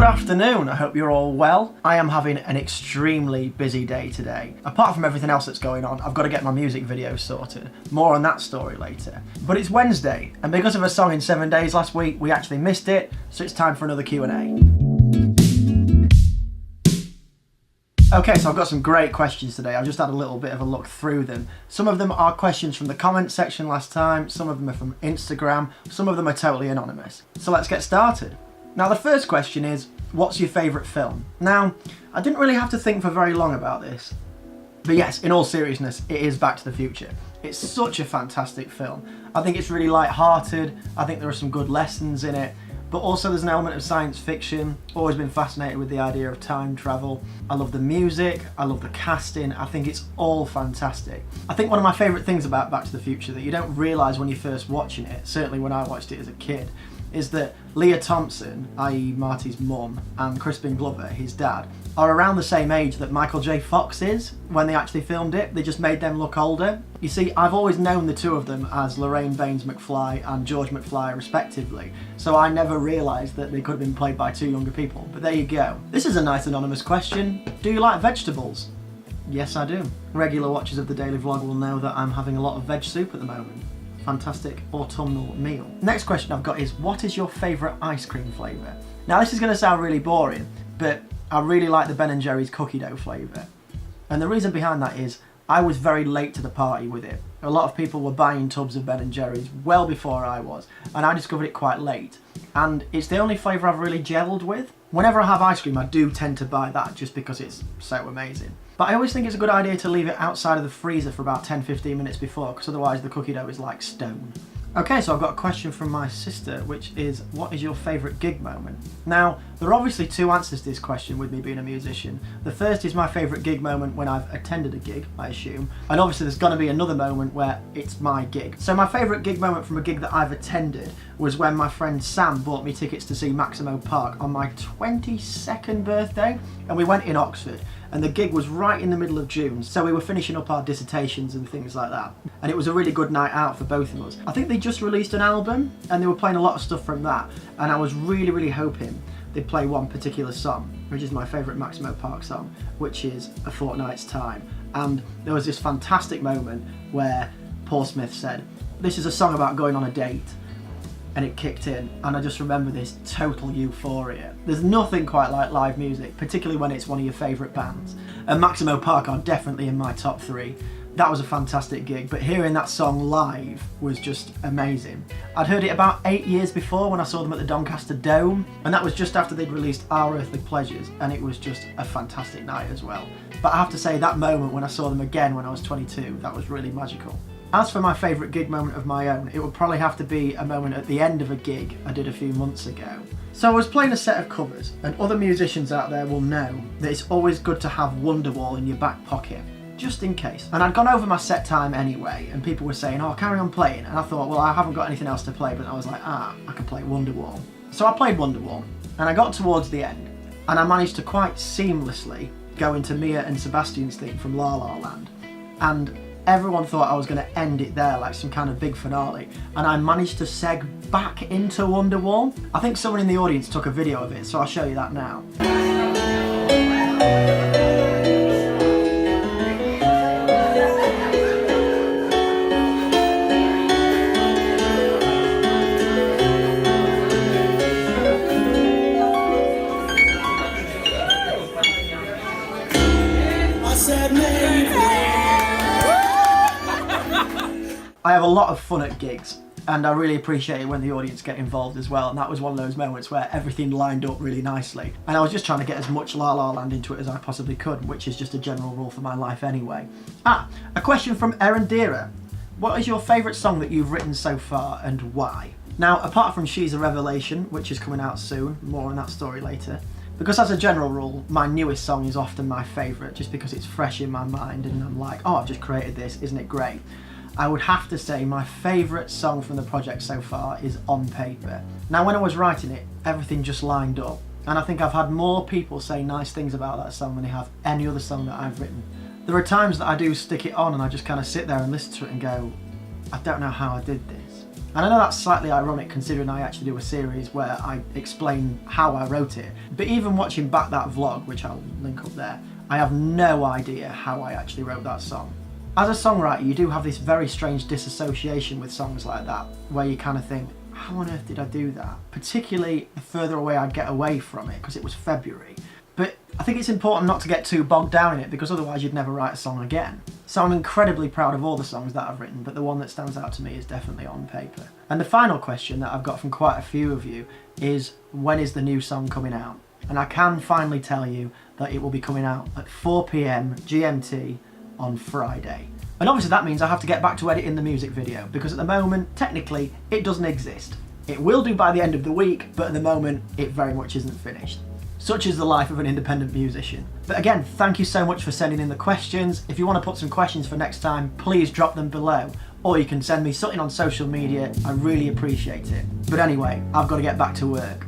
afternoon, I hope you're all well. I am having an extremely busy day today. Apart from everything else that's going on, I've got to get my music video sorted. More on that story later. But it's Wednesday, and because of a song in 7 days last week, we actually missed it, so it's time for another Q&A. Okay, so I've got some great questions today. I've just had a little bit of a look through them. Some of them are questions from the comment section last time, some of them are from Instagram, some of them are totally anonymous. So let's get started. Now the first question is, what's your favourite film? Now, I didn't really have to think for very long about this. But yes, in all seriousness, it is Back to the Future. It's such a fantastic film. I think it's really light-hearted, I think there are some good lessons in it, but also there's an element of science fiction. Always been fascinated with the idea of time travel. I love the music, I love the casting, I think it's all fantastic. I think one of my favourite things about Back to the Future that you don't realise when you're first watching it, certainly when I watched it as a kid, is that Leah Thompson, i.e. Marty's mum, and Crispin Glover, his dad, are around the same age that Michael J. Fox is when they actually filmed it. They just made them look older. You see, I've always known the two of them as Lorraine Baines McFly and George McFly respectively, so I never realised that they could have been played by two younger people, but there you go. This is a nice anonymous question. Do you like vegetables? Yes, I do. Regular watchers of the daily vlog will know that I'm having a lot of veg soup at the moment. Fantastic autumnal meal. Next question I've got is, what is your favourite ice cream flavour? Now this is going to sound really boring, but I really like the Ben & Jerry's cookie dough flavour. And the reason behind that is, I was very late to the party with it. A lot of people were buying tubs of Ben & Jerry's well before I was, and I discovered it quite late. And it's the only flavour I've really gelled with. Whenever I have ice cream, I do tend to buy that just because it's so amazing. But I always think it's a good idea to leave it outside of the freezer for about 10-15 minutes before, because otherwise the cookie dough is like stone. Okay, so I've got a question from my sister, which is, what is your favourite gig moment? Now, there are obviously two answers to this question with me being a musician. The first is my favourite gig moment when I've attended a gig, I assume. And obviously there's going to be another moment where it's my gig. So my favourite gig moment from a gig that I've attended was when my friend Sam bought me tickets to see Maximo Park on my 22nd birthday. And we went in Oxford. And the gig was right in the middle of June, so we were finishing up our dissertations and things like that. And it was a really good night out for both of us. I think they just released an album, and they were playing a lot of stuff from that, and I was really hoping they'd play one particular song, which is my favourite Maximo Park song, which is A Fortnight's Time. And there was this fantastic moment where Paul Smith said, "This is a song about going on a date." And it kicked in, and I just remember this total euphoria. There's nothing quite like live music, particularly when it's one of your favourite bands. And Maximo Park are definitely in my top 3. That was a fantastic gig, but hearing that song live was just amazing. I'd heard it about 8 years before when I saw them at the Doncaster Dome, and that was just after they'd released Our Earthly Pleasures, and it was just a fantastic night as well. But I have to say, that moment when I saw them again when I was 22, that was really magical. As for my favourite gig moment of my own, it would probably have to be a moment at the end of a gig I did a few months ago. So I was playing a set of covers, and other musicians out there will know that it's always good to have Wonderwall in your back pocket, just in case. And I'd gone over my set time anyway, and people were saying, "Oh, carry on playing," and I thought, well, I haven't got anything else to play, but I was like, I can play Wonderwall. So I played Wonderwall, and I got towards the end, and I managed to quite seamlessly go into Mia and Sebastian's theme from La La Land. And everyone thought I was going to end it there like some kind of big finale, and I managed to seg back into Wonderwall. I think someone in the audience took a video of it, so I'll show you that now. I have a lot of fun at gigs, and I really appreciate it when the audience get involved as well, and that was one of those moments where everything lined up really nicely, and I was just trying to get as much La La Land into it as I possibly could, which is just a general rule for my life anyway. A question from Erin Deera. What is your favourite song that you've written so far, and why? Now, apart from She's a Revelation, which is coming out soon, more on that story later, because as a general rule, my newest song is often my favourite, just because it's fresh in my mind, and I'm like, oh, I've just created this, isn't it great? I would have to say my favourite song from the project so far is On Paper. Now when I was writing it, everything just lined up, and I think I've had more people say nice things about that song than they have any other song that I've written. There are times that I do stick it on and I just kind of sit there and listen to it and go, I don't know how I did this. And I know that's slightly ironic considering I actually do a series where I explain how I wrote it, but even watching back that vlog, which I'll link up there, I have no idea how I actually wrote that song. As a songwriter, you do have this very strange disassociation with songs like that, where you kind of think, how on earth did I do that? Particularly the further away I get away from it, because it was February. But I think it's important not to get too bogged down in it, because otherwise you'd never write a song again. So I'm incredibly proud of all the songs that I've written, but the one that stands out to me is definitely On Paper. And the final question that I've got from quite a few of you is, when is the new song coming out? And I can finally tell you that it will be coming out at 4 PM GMT on Friday. And obviously that means I have to get back to editing the music video, because at the moment, technically, it doesn't exist. It will do by the end of the week, but at the moment, it very much isn't finished. Such is the life of an independent musician. But again, thank you so much for sending in the questions. If you want to put some questions for next time, please drop them below. Or you can send me something on social media. I really appreciate it. But anyway, I've got to get back to work.